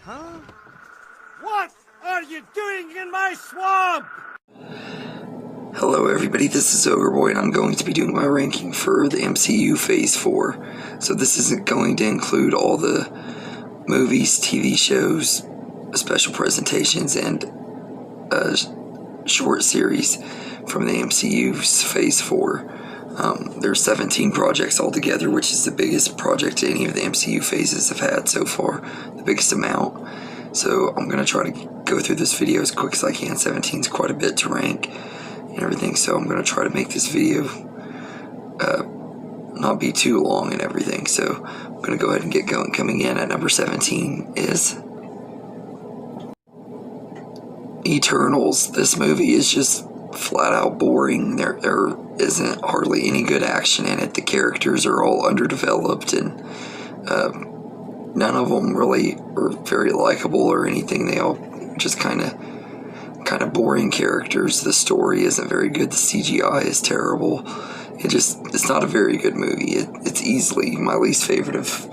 Huh? What are you doing in my swamp? Hello everybody, this is Overboy and I'm going to be doing my ranking for the MCU Phase 4. So this isn't going to include all the movies, TV shows, special presentations, and short series from the MCU's Phase 4. There's 17 projects altogether, which is the biggest project any of the MCU phases have had so far, the biggest amount. So I'm going to try to go through this video as quick as I can. 17 is quite a bit to rank and everything, so I'm going to try to make this video not be too long and everything. So I'm going to go ahead and get going. Coming in at number 17 is Eternals. This movie is just flat out boring. There isn't hardly any good action in it. The characters are all underdeveloped, and none of them really are very likable or anything. They all just kind of boring characters. The story isn't very good. The CGI is terrible. It's not a very good movie. It's easily my least favorite of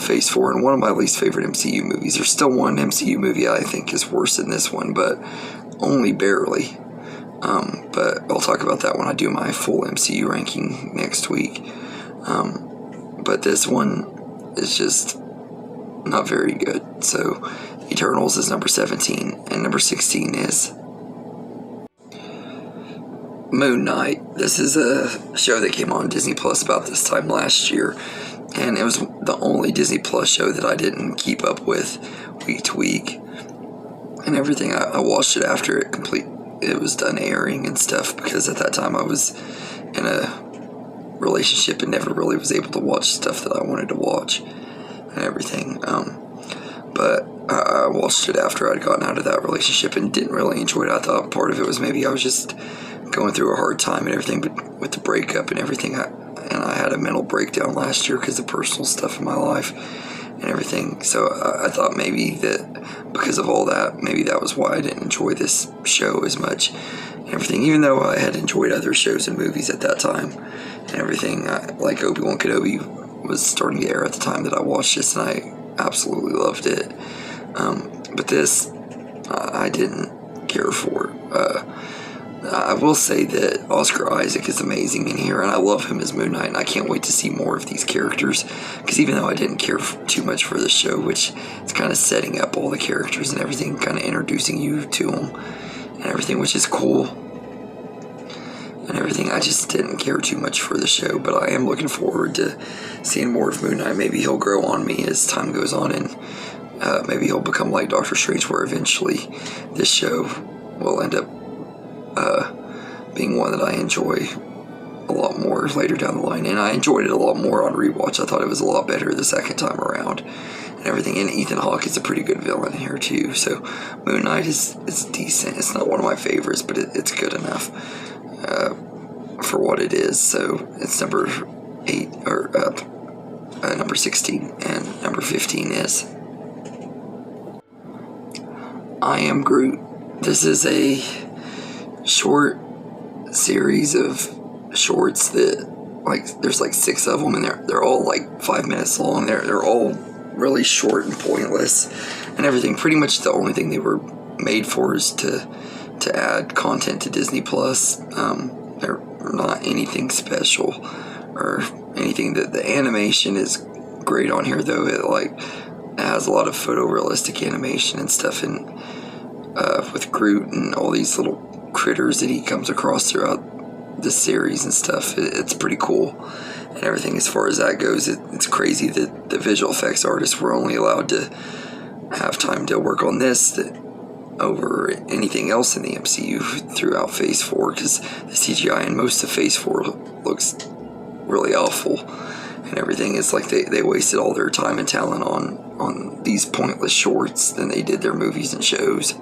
Phase 4 and one of my least favorite MCU movies. There's still one MCU movie I think is worse than this one, but only barely. But I'll talk about that when I do my full MCU ranking next week. But this one is just not very good. So Eternals is number 17, and number 16 is Moon Knight. This is a show that came on Disney Plus about this time last year, and it was the only Disney Plus show that I didn't keep up with week to week and everything. I watched it after it was done airing and stuff, because at that time I was in a relationship and never really was able to watch stuff that I wanted to watch and everything. But I watched it after I'd gotten out of that relationship and didn't really enjoy it. I thought part of it was maybe I was just going through a hard time and everything, but with the breakup and everything, I had a mental breakdown last year because of personal stuff in my life and everything. So I thought maybe that because of all that, maybe that was why I didn't enjoy this show as much and everything, even though I had enjoyed other shows and movies at that time and everything. Like Obi-Wan Kenobi was starting to air at the time that I watched this, and I absolutely loved it. But this, I didn't care for. I will say that Oscar Isaac is amazing in here, and I love him as Moon Knight, and I can't wait to see more of these characters, because even though I didn't care too much for this show, which it's kind of setting up all the characters and everything, kind of introducing you to them and everything, which is cool and everything, I just didn't care too much for the show. But I am looking forward to seeing more of Moon Knight. Maybe he'll grow on me as time goes on, and maybe he'll become like Doctor Strange, where eventually this show will end up being one that I enjoy a lot more later down the line. And I enjoyed it a lot more on rewatch. I thought it was a lot better the second time around and everything. And Ethan Hawke is a pretty good villain here too. So Moon Knight is decent. It's not one of my favorites, but it's good enough for what it is. So it's number 8 or number 16, and number 15 is I Am Groot. This is a short series of shorts that, there's 6 of them, and they're all 5 minutes long. They're all really short and pointless and everything. Pretty much the only thing they were made for is to add content to Disney Plus. They're not anything special or anything. The animation is great on here, though. It has a lot of photorealistic animation and stuff, and with Groot and all these little critters that he comes across throughout the series and stuff. It's pretty cool and everything. As far as that goes, it's crazy that the visual effects artists were only allowed to have time to work on this over anything else in the MCU throughout Phase 4, because the CGI in most of Phase 4 looks really awful and everything. It's like they wasted all their time and talent on these pointless shorts than they did their movies and shows.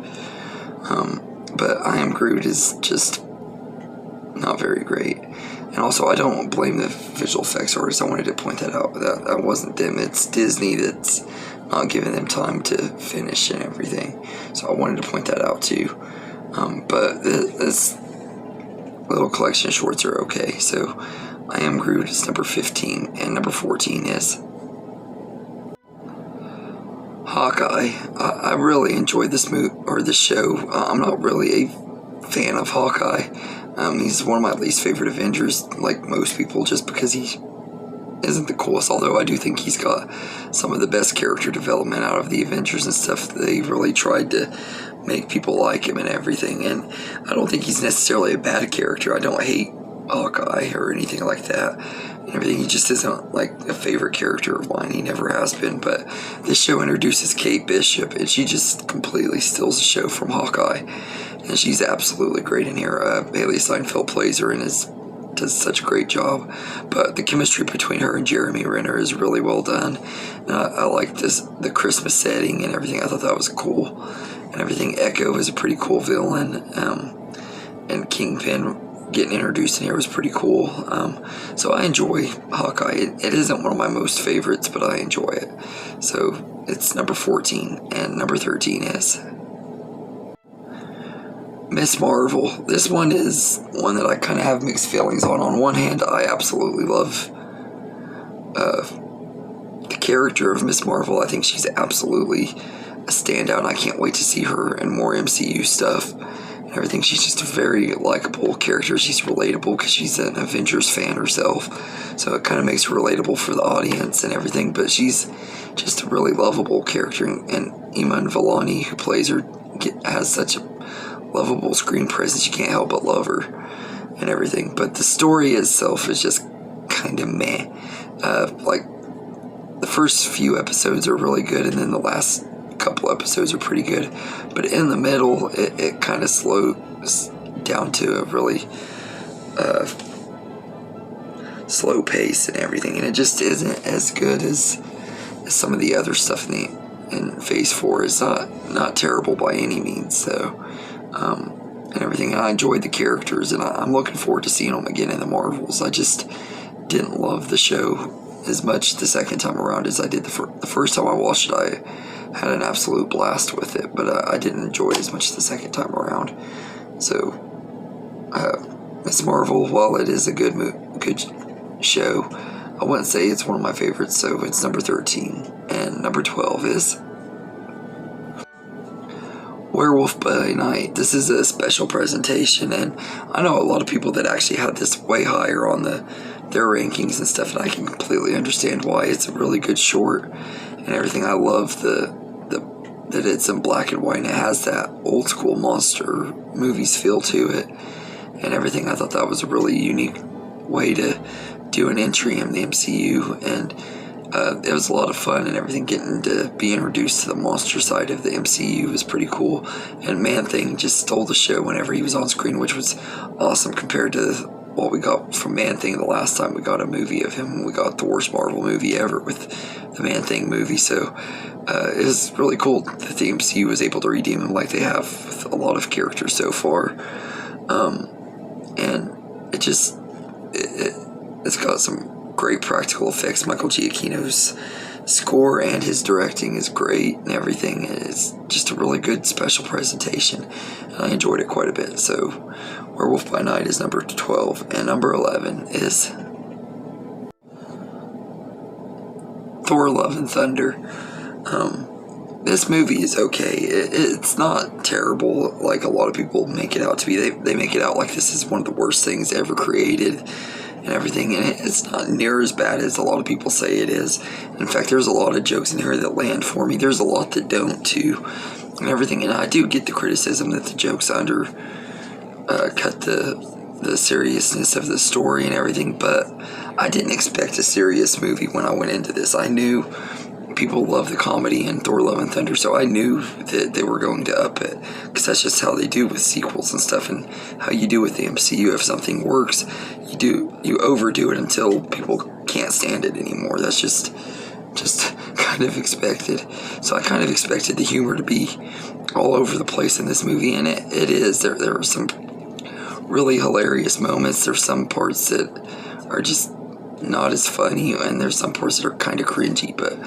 But I Am Groot is just not very great. And also, I don't blame the visual effects artists. I wanted to point that out. That wasn't them. It's Disney that's not giving them time to finish and everything. So I wanted to point that out too. But this little collection of shorts are okay. So I Am Groot is number 15, and number 14 is Hawkeye. I really enjoyed this show. I'm not really a fan of Hawkeye. He's one of my least favorite Avengers, like most people, just because he isn't the coolest, although I do think he's got some of the best character development out of the Avengers and stuff. They really tried to make people like him and everything, and I don't think he's necessarily a bad character. I don't hate Hawkeye or anything like that and everything. He just isn't like a favorite character of mine. He never has been. But this show introduces Kate Bishop, and she just completely steals the show from Hawkeye, and she's absolutely great in here. Haley Steinfeld plays her and does such a great job. But the chemistry between her and Jeremy Renner is really well done, and I like the Christmas setting and everything. I thought that was cool and everything. Echo is a pretty cool villain, and Kingpin getting introduced in here was pretty cool. So I enjoy Hawkeye. It isn't one of my most favorites, but I enjoy it. So it's number 14, and number 13 is Miss Marvel. This one is one that I kind of have mixed feelings on. On one hand, I absolutely love the character of Miss Marvel. I think she's absolutely a standout, and I can't wait to see her in more MCU stuff and everything. She's just a very likable character. She's relatable because she's an Avengers fan herself, so it kind of makes her relatable for the audience and everything. But she's just a really lovable character, and Iman Vellani, who plays her, has such a lovable screen presence. You can't help but love her and everything. But the story itself is just kind of meh. Like, the first few episodes are really good, and then the last couple episodes are pretty good. But in the middle, it kind of slows down to a really slow pace and everything, and it just isn't as good as some of the other stuff in Phase 4. It's not terrible by any means, so and everything. And I enjoyed the characters, and I'm looking forward to seeing them again in the Marvels. I just didn't love the show as much the second time around as I did the first time I watched it. I had an absolute blast with it, but I didn't enjoy it as much the second time around. So Miss Marvel, while it is a good show, I wouldn't say it's one of my favorites, so it's number 13. And number 12 is Werewolf by Night. This is a special presentation, and I know a lot of people that actually had this way higher on their rankings and stuff, and I can completely understand why. It's a really good short and everything. I love that it's in black and white, and it has that old school monster movies feel to it and everything. I thought that was a really unique way to do an entry in the MCU, and it was a lot of fun and everything. Getting to be introduced to the monster side of the MCU was pretty cool, and Man-Thing just stole the show whenever he was on screen, which was awesome compared to what we got from Man-Thing the last time we got a movie of him. We got the worst Marvel movie ever with the Man-Thing movie, so it was really cool that the MCU was able to redeem him like they have with a lot of characters so far. And it's got some great practical effects. Michael Giacchino's score and his directing is great and everything. It's just a really good special presentation, and I enjoyed it quite a bit. So Werewolf by Night is number 12, and number 11 is Thor: Love and Thunder. This movie is okay. It's not terrible like a lot of people make it out to be. They make it out like this is one of the worst things ever created and everything, and it's not near as bad as a lot of people say it is. In fact, there's a lot of jokes in here that land for me. There's a lot that don't too and everything, and I do get the criticism that the jokes cut the seriousness of the story and everything, but I didn't expect a serious movie when I went into this. I knew people love the comedy in Thor: Love and Thunder, so I knew that they were going to up it, because that's just how they do with sequels and stuff, and how you do with the MCU. If something works, you overdo it until people can't stand it anymore. That's just kind of expected. So I kind of expected the humor to be all over the place in this movie, and it is. There are some really hilarious moments. There's some parts that are just not as funny, and there's some parts that are kind of cringy, but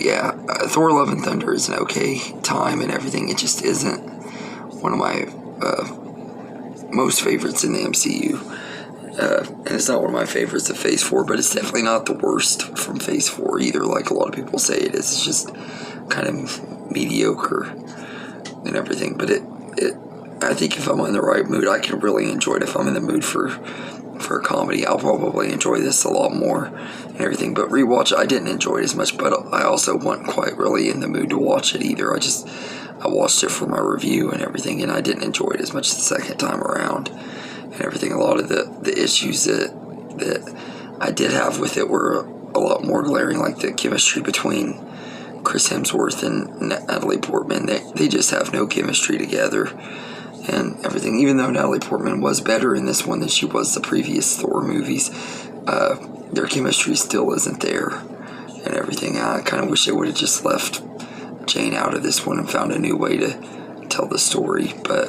yeah, Thor: Love and Thunder is an okay time and everything. It just isn't one of my most favorites in the MCU and it's not one of my favorites of Phase 4, but it's definitely not the worst from Phase 4 either, like a lot of people say it is. It's just kind of mediocre and everything, but I think if I'm in the right mood, I can really enjoy it. If I'm in the mood for a comedy, I'll probably enjoy this a lot more and everything. But rewatch, I didn't enjoy it as much, but I also wasn't quite really in the mood to watch it either. I watched it for my review and everything, and I didn't enjoy it as much the second time around and everything. A lot of the issues that I did have with it were a lot more glaring, like the chemistry between Chris Hemsworth and Natalie Portman. They just have no chemistry together and everything. Even though Natalie Portman was better in this one than she was the previous Thor movies, their chemistry still isn't there and everything. I kind of wish they would have just left Jane out of this one and found a new way to tell the story. But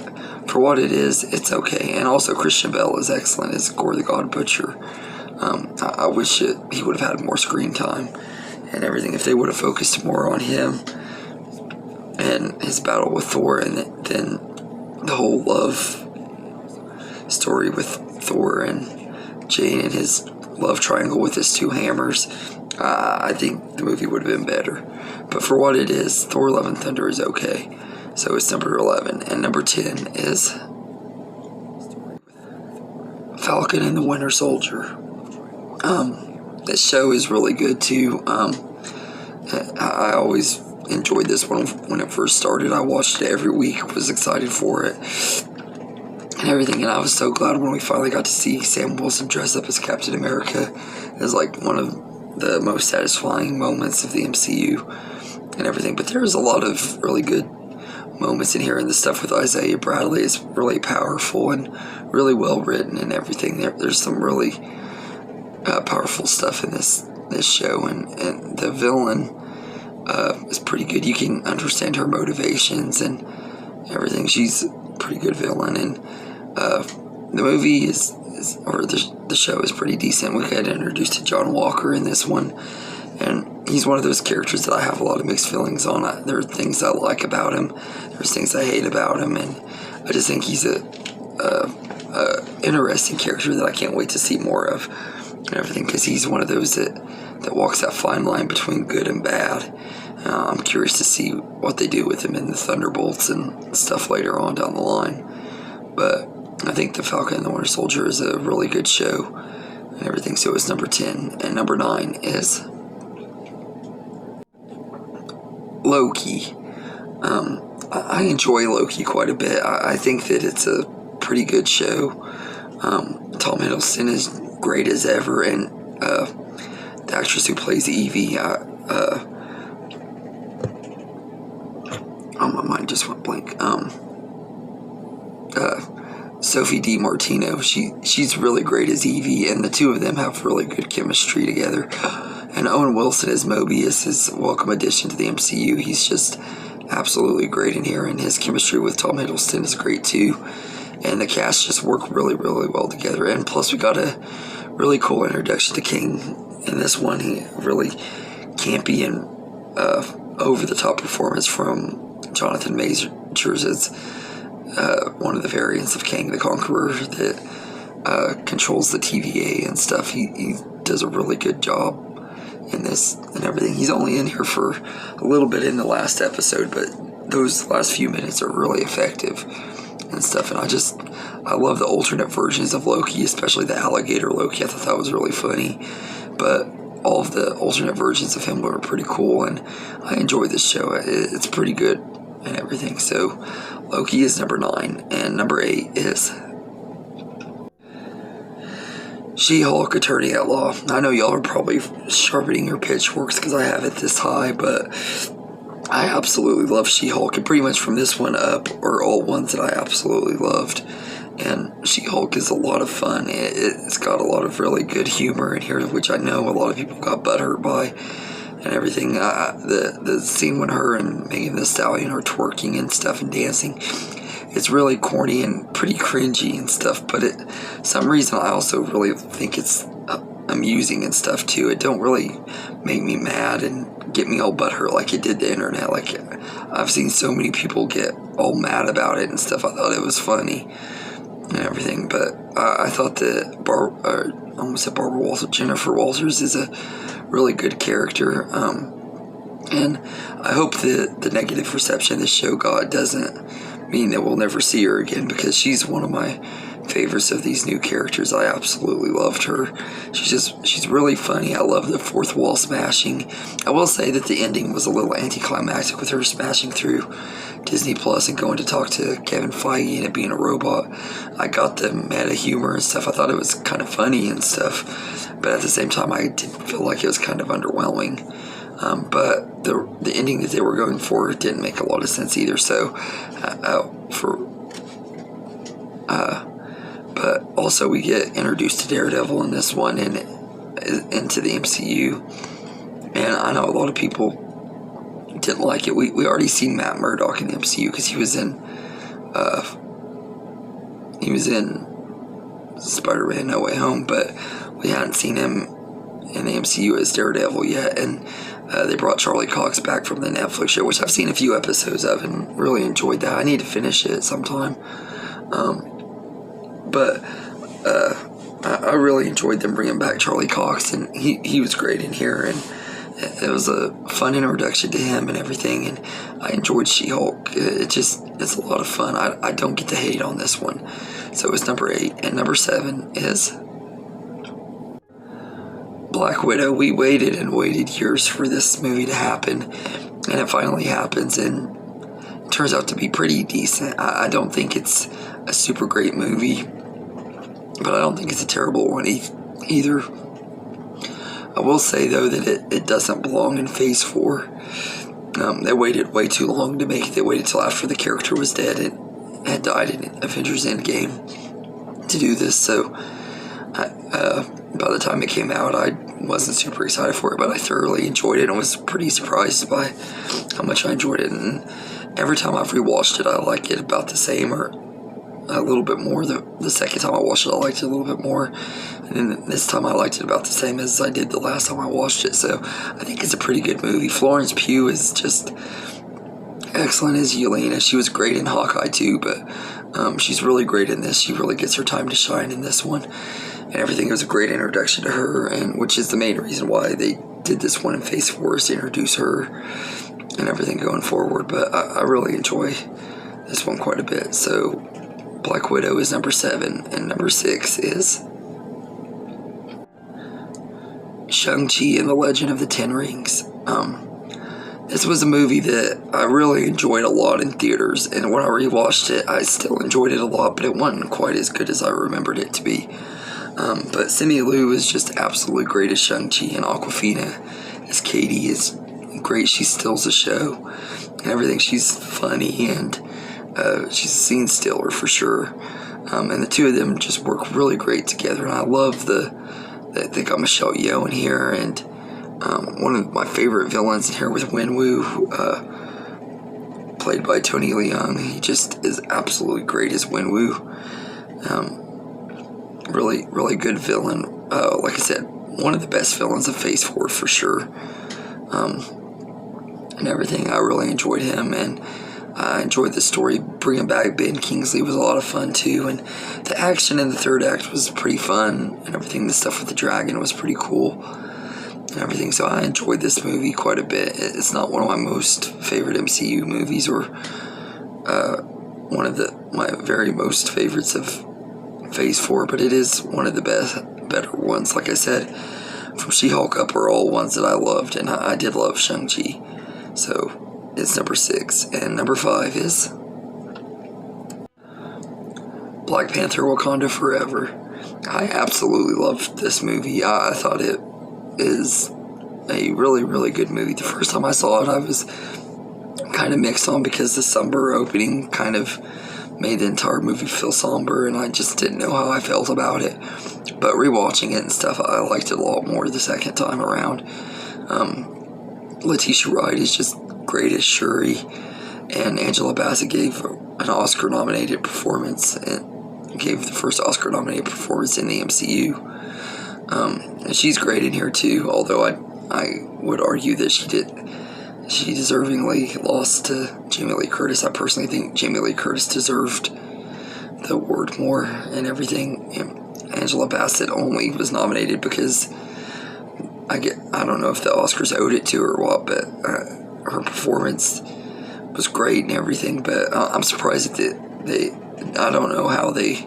for what it is, it's okay. And also Christian Bale is excellent as Gore the God Butcher. I wish he would have had more screen time and everything. If they would have focused more on him and his battle with Thor, and then the whole love story with Thor and Jane and his love triangle with his two hammers, I think the movie would have been better. But for what it is, Thor Love and Thunder is okay. So it's number 11. And number 10 is Falcon and the Winter Soldier. This show is really good too. I always enjoyed this one when it first started. I watched it every week, was excited for it and everything, and I was so glad when we finally got to see Sam Wilson dress up as Captain America. It was like one of the most satisfying moments of the MCU and everything. But there's a lot of really good moments in here, and the stuff with Isaiah Bradley is really powerful and really well written and everything. There's some really powerful stuff in this show, and the villain is pretty good. You can understand her motivations and everything. She's a pretty good villain, and the movie or the show is pretty decent. We got introduced to John Walker in this one, and he's one of those characters that I have a lot of mixed feelings on. There are things I like about him, there's things I hate about him, and I just think he's a interesting character that I can't wait to see more of and everything, because he's one of those that walks that fine line between good and bad. I'm curious to see what they do with him in the Thunderbolts and stuff later on down the line. But I think The Falcon and the Winter Soldier is a really good show and everything. So it's number 10. And number 9 is Loki. I enjoy Loki quite a bit. I think that it's a pretty good show. Tom Hiddleston is great as ever, and the actress who plays Evie, my mind just went blank. Sophie DiMartino, she's really great as Evie, and the two of them have really good chemistry together. And Owen Wilson as Mobius is a welcome addition to the MCU. He's just absolutely great in here, and his chemistry with Tom Hiddleston is great too. And the cast just work really, really well together. And plus, we got a really cool introduction to King in this one. He really campy and over-the-top performance from Jonathan Majors as one of the variants of Kang the Conqueror that controls the TVA and stuff. He does a really good job in this and everything. He's only in here for a little bit in the last episode, but those last few minutes are really effective and stuff. And I love the alternate versions of Loki, especially the alligator Loki. I thought that was really funny, but all of the alternate versions of him were pretty cool, and I enjoy this show. It's pretty good and everything. So Loki is number 9, and number 8 is She-Hulk Attorney at Law. I know y'all are probably sharpening your pitchforks because I have it this high, but I absolutely love She-Hulk, and pretty much from this one up are all ones that I absolutely loved. And She-Hulk is a lot of fun. It's got a lot of really good humor in here, which I know a lot of people got butthurt by and everything. The scene when her and Megan Thee Stallion are twerking and stuff and dancing, it's really corny and pretty cringy and stuff, but some reason I also really think it's amusing and stuff too. It don't really make me mad and get me all butthurt like it did the internet. Like, I've seen so many people get all mad about it and stuff. I thought it was funny and everything. But I thought that I almost said Barbara Walters, Jennifer Walters is a really good character. And I hope that the negative reception of this show doesn't mean that we'll never see her again, because she's one of my favorites of these new characters. I absolutely loved her. She's really funny. I love the fourth wall smashing. I will say that the ending was a little anticlimactic with her smashing through Disney Plus and going to talk to Kevin Feige and it being a robot. I got the meta humor and stuff. I thought it was kind of funny and stuff, but at the same time I did feel like it was kind of underwhelming. But the ending that they were going for didn't make a lot of sense either. So, but also we get introduced to Daredevil in this one and into the MCU. And I know a lot of people didn't like it. We already seen Matt Murdock in the MCU because he was in Spider-Man No Way Home, but we hadn't seen him in the MCU as Daredevil yet. And they brought Charlie Cox back from the Netflix show, which I've seen a few episodes of and really enjoyed that. I need to finish it sometime. But I really enjoyed them bringing back Charlie Cox, and he was great in here, and it was a fun introduction to him and everything, and I enjoyed She-Hulk. It's a lot of fun. I don't get to hate on this one. So it's number 8, and number 7 is Black Widow. We waited and waited years for this movie to happen, and it finally happens, and it turns out to be pretty decent. I don't think it's a super great movie, but I don't think it's a terrible one either. I will say, though, that it doesn't belong in Phase 4. They waited way too long to make it. They waited till after the character was dead and had died in Avengers Endgame to do this, so by the time it came out, I wasn't super excited for it, but I thoroughly enjoyed it and was pretty surprised by how much I enjoyed it. And every time I've rewatched it, I like it about the same or a little bit more. The second time I watched it, I liked it a little bit more, and then this time I liked it about the same as I did the last time I watched it. So I think it's a pretty good movie. Florence Pugh is just excellent as Yelena. She was great in Hawkeye too, but she's really great in this. She really gets her time to shine in this one, and everything. It was a great introduction to her, and which is the main reason why they did this one in Phase 4, is to introduce her and everything going forward. But I really enjoy this one quite a bit. So Black Widow is number 7, and number 6 is Shang-Chi and the Legend of the Ten Rings. This was a movie that I really enjoyed a lot in theaters, and when I rewatched it, I still enjoyed it a lot, but it wasn't quite as good as I remembered it to be. But Simu Liu is just absolutely great as Shang-Chi, and Awkwafina as Katie is great. She steals the show and everything. She's funny, and she's a scene stealer for sure. And the two of them just work really great together, and I love that they got Michelle Yeoh in here, and one of my favorite villains in here with Wenwu, played by Tony Leung. He just is absolutely great as Wenwu. Really, really good villain. Like I said, one of the best villains of Phase 4 for sure. And everything, I really enjoyed him, and I enjoyed the story. Bringing back Ben Kingsley was a lot of fun too, and the action in the third act was pretty fun, and everything. The stuff with the dragon was pretty cool, and everything. So I enjoyed this movie quite a bit. It's not one of my most favorite MCU movies, or one of my very most favorites of Phase 4, but it is one of the better ones. Like I said, from She-Hulk up are all ones that I loved, and I did love Shang-Chi. So it's number 6, and number 5 is Black Panther: Wakanda Forever. I absolutely loved this movie. I thought it is a really, really good movie. The first time I saw it, I was kind of mixed on, because the somber opening kind of made the entire movie feel somber, and I just didn't know how I felt about it. But rewatching it and stuff, I liked it a lot more the second time around. Letitia Wright is just great as Shuri, and Angela Bassett gave an Oscar-nominated performance, and gave the first Oscar-nominated performance in the MCU. And she's great in here too, although I would argue that she deservingly lost to Jamie Lee Curtis. I personally think Jamie Lee Curtis deserved the award more and everything. And Angela Bassett only was nominated because I don't know if the Oscars owed it to her or what, but her performance was great and everything. But I'm surprised that I don't know how they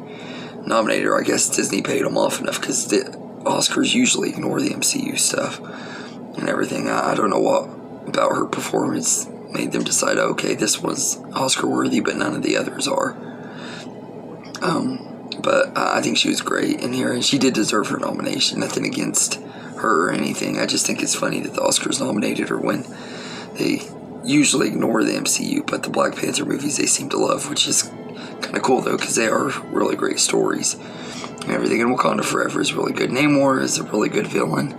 nominated her. I guess Disney paid them off enough, because the Oscars usually ignore the MCU stuff and everything. I don't know what about her performance made them decide, okay, this was Oscar worthy, but none of the others are. But I think she was great in here, and she did deserve her nomination. Nothing against her or anything. I just think it's funny that the Oscars nominated her when they usually ignore the MCU, but the Black Panther movies they seem to love, which is kind of cool though, because they are really great stories and everything. And Wakanda Forever is really good. Namor is a really good villain,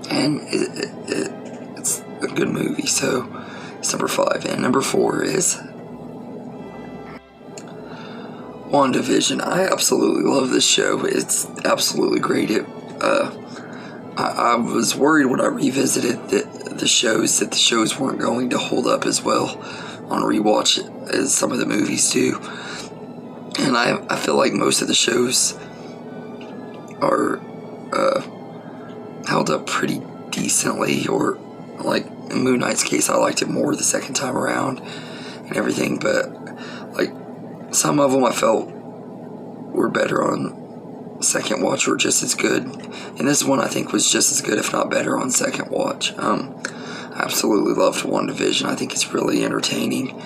and it's a good movie. So it's number 5. And number 4 is WandaVision. I absolutely love this show. It's absolutely great. I was worried when I revisited the shows that the shows weren't going to hold up as well on rewatch as some of the movies do. And I feel like most of the shows are held up pretty decently, or like in Moon Knight's case, I liked it more the second time around and everything, but like some of them I felt were better on second watch, or just as good, and this one I think was just as good, if not better, on second watch. I absolutely loved WandaVision. I think it's really entertaining.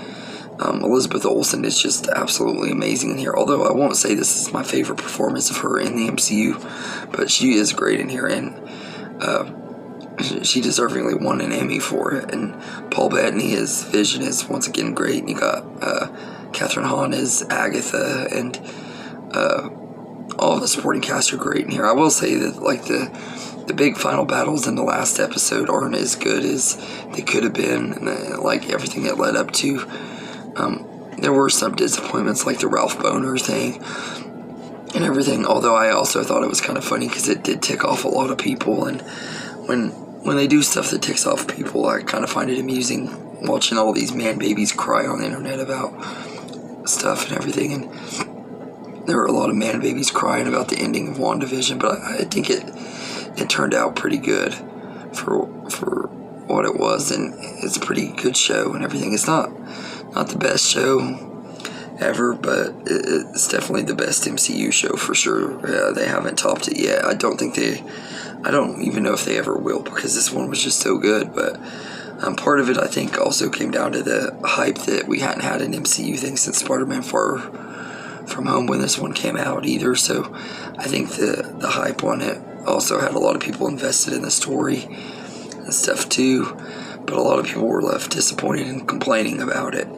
Elizabeth Olsen is just absolutely amazing in here, although I won't say this is my favorite performance of her in the MCU, but she is great in here, and she deservingly won an Emmy for it. And Paul Bettany as Vision is once again great, and you got Catherine Hahn as Agatha, and all of the supporting cast are great in here. I will say that like the big final battles in the last episode aren't as good as they could have been, and like everything that led up to. There were some disappointments, like the Ralph Boner thing and everything, although I also thought it was kind of funny because it did tick off a lot of people, and when they do stuff that ticks off people, I kind of find it amusing watching all these man babies cry on the internet about stuff and everything. And there were a lot of man babies crying about the ending of WandaVision, but I think it turned out pretty good for what it was, and it's a pretty good show and everything. It's not the best show ever, but it's definitely the best MCU show for sure. They haven't topped it yet. I don't even know if they ever will, because this one was just so good. But part of it, I think, also came down to the hype that we hadn't had an MCU thing since Spider-Man Far From Home when this one came out either. So I think the hype on it also had a lot of people invested in the story and stuff too. But a lot of people were left disappointed and complaining about it,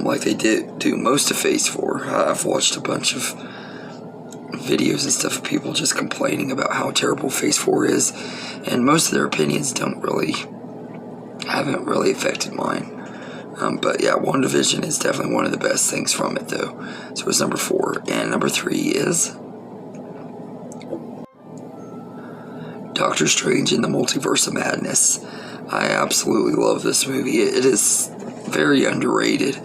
like they did do most of Phase 4. I've watched a bunch of videos and stuff of people just complaining about how terrible Phase 4 is, and most of their opinions haven't really affected mine. But yeah, WandaVision is definitely one of the best things from it though. So it's number 4. And number 3 is Doctor Strange in the Multiverse of Madness. I absolutely love this movie. It is very underrated.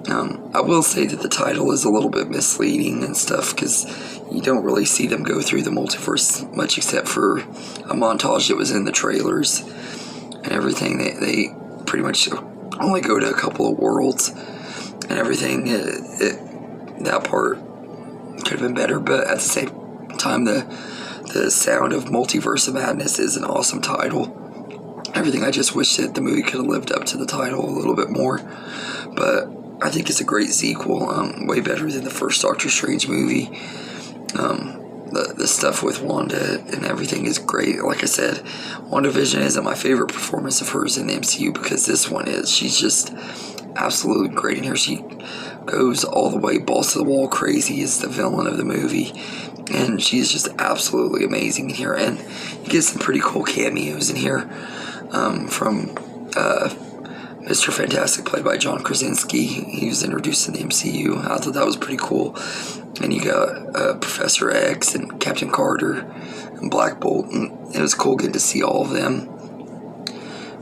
I will say that the title is a little bit misleading and stuff, because you don't really see them go through the multiverse much except for a montage that was in the trailers and everything. They pretty much only go to a couple of worlds and everything. That part could have been better, but at the same time, the sound of Multiverse of Madness is an awesome title. Everything. I just wish that the movie could have lived up to the title a little bit more, but I think it's a great sequel, way better than the first Doctor Strange movie. The stuff with Wanda and everything is great. Like I said, WandaVision isn't my favorite performance of hers in the MCU, because this one is. She's just absolutely great in here. She goes all the way balls to the wall crazy as the villain of the movie, and she's just absolutely amazing in here. And you get some pretty cool cameos in here. From Mr. Fantastic, played by John Krasinski. He was introduced in the MCU. I thought that was pretty cool. And you got Professor X and Captain Carter and Black Bolt, and it was cool getting to see all of them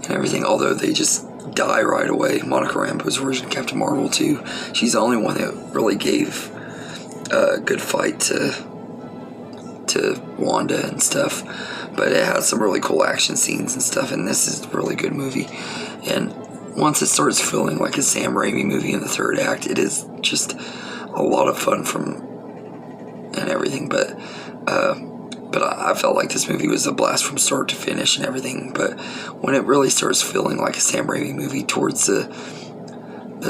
and everything, although they just die right away. Monica Rambeau's version of Captain Marvel too. She's the only one that really gave good fight to Wanda and stuff, but it has some really cool action scenes and stuff, and this is a really good movie. And once it starts feeling like a Sam Raimi movie in the third act, it is just a lot of fun and everything. But I felt like this movie was a blast from start to finish and everything. But when it really starts feeling like a Sam Raimi movie towards the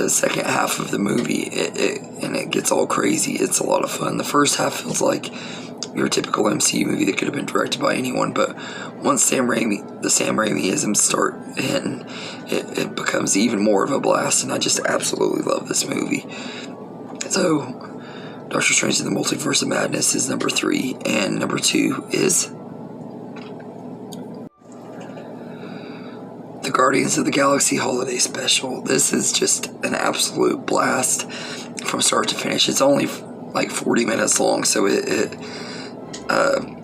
second half of the movie, it gets all crazy, it's a lot of fun. The first half feels like your typical MCU movie that could have been directed by anyone, but once the Sam Raimi-isms start hitting, it becomes even more of a blast, and I just absolutely love this movie. So, Doctor Strange in the Multiverse of Madness is number 3, and number 2 is the Guardians of the Galaxy Holiday Special. This is just an absolute blast from start to finish. It's only like 40 minutes long, so it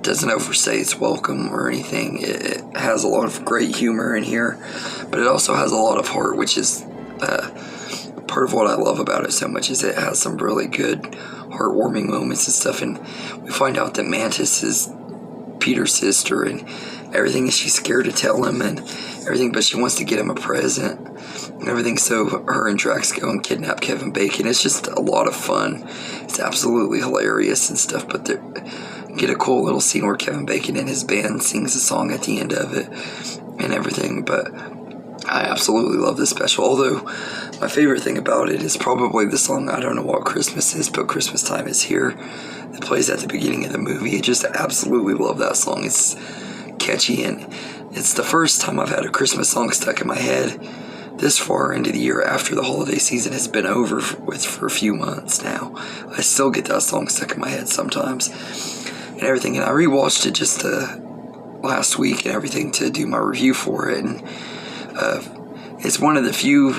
doesn't overstay its welcome or anything. It has a lot of great humor in here, but it also has a lot of heart, which is part of what I love about it so much. Is it has some really good heartwarming moments and stuff, and we find out that Mantis is Peter's sister and everything, and she's scared to tell him and everything, but she wants to get him a present and everything, so her and Drax go and kidnap Kevin Bacon. It's just a lot of fun. It's absolutely hilarious and stuff, but get a cool little scene where Kevin Bacon and his band sings a song at the end of it and everything. But I absolutely love this special, although my favorite thing about it is probably the song I Don't Know What Christmas Is, but Christmas Time Is Here, that plays at the beginning of the movie. I just absolutely love that song. It's catchy, and it's the first time I've had a Christmas song stuck in my head this far into the year after the holiday season has been over for a few months now. I still get that song stuck in my head sometimes and everything, and I rewatched it just last week and everything to do my review for it, and it's one of the few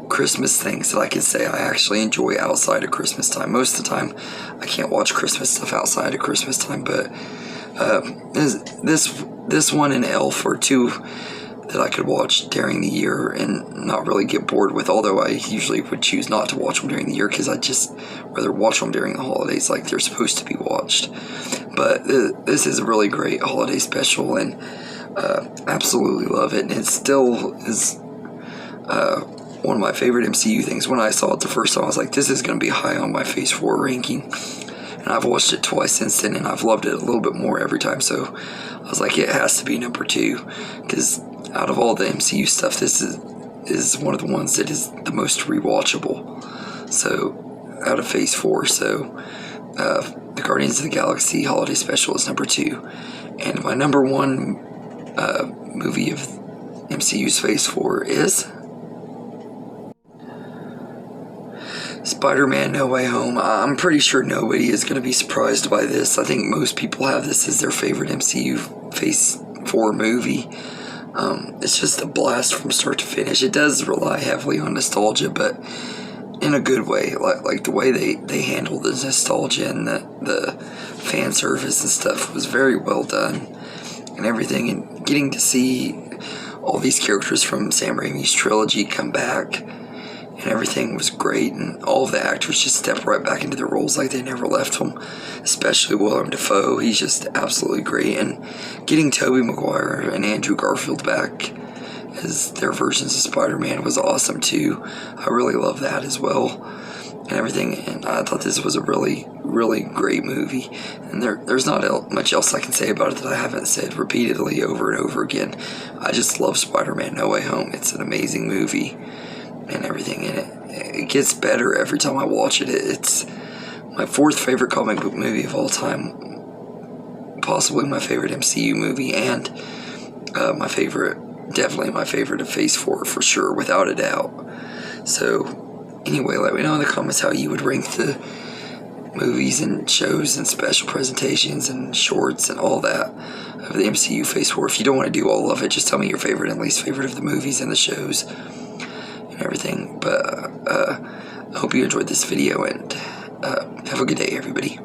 Christmas things that I can say I actually enjoy outside of Christmas time. Most of the time I can't watch Christmas stuff outside of Christmas time, but this one and Elf are two that I could watch during the year and not really get bored with, although I usually would choose not to watch them during the year because I just rather watch them during the holidays like they're supposed to be watched. But this is a really great holiday special, and absolutely love it, and it still is one of my favorite MCU things. When I saw it the first time, I was like, this is going to be high on my Phase 4 ranking, and I've watched it twice since then, and I've loved it a little bit more every time, so I was like, it has to be number 2, because out of all the MCU stuff, this is one of the ones that is the most rewatchable, so out of Phase 4, so the Guardians of the Galaxy Holiday Special is number 2, and my number 1 movie of MCU's Phase 4 is Spider-Man No Way Home. I'm pretty sure nobody is going to be surprised by this. I think most people have this as their favorite MCU Phase 4 movie. It's just a blast from start to finish. It does rely heavily on nostalgia, but in a good way. Like the way they handle the nostalgia and the fan service and stuff was very well done and everything. And getting to see all these characters from Sam Raimi's trilogy come back and everything was great, and all of the actors just stepped right back into their roles like they never left them, especially Willem Dafoe. He's just absolutely great, and getting Tobey Maguire and Andrew Garfield back as their versions of Spider-Man was awesome too. I really love that as well and everything, and I thought this was a really, really great movie, and there's not much else I can say about it that I haven't said repeatedly over and over again. I just love Spider-Man No Way Home. It's an amazing movie and everything, and it gets better every time I watch it. It's my 4th favorite comic book movie of all time, possibly my favorite MCU movie, and definitely my favorite of Phase 4 for sure, without a doubt. So anyway, let me know in the comments how you would rank the movies and shows and special presentations and shorts and all that of the MCU Phase 4. If you don't want to do all of it, just tell me your favorite and least favorite of the movies and the shows and everything. But I hope you enjoyed this video, and have a good day, everybody.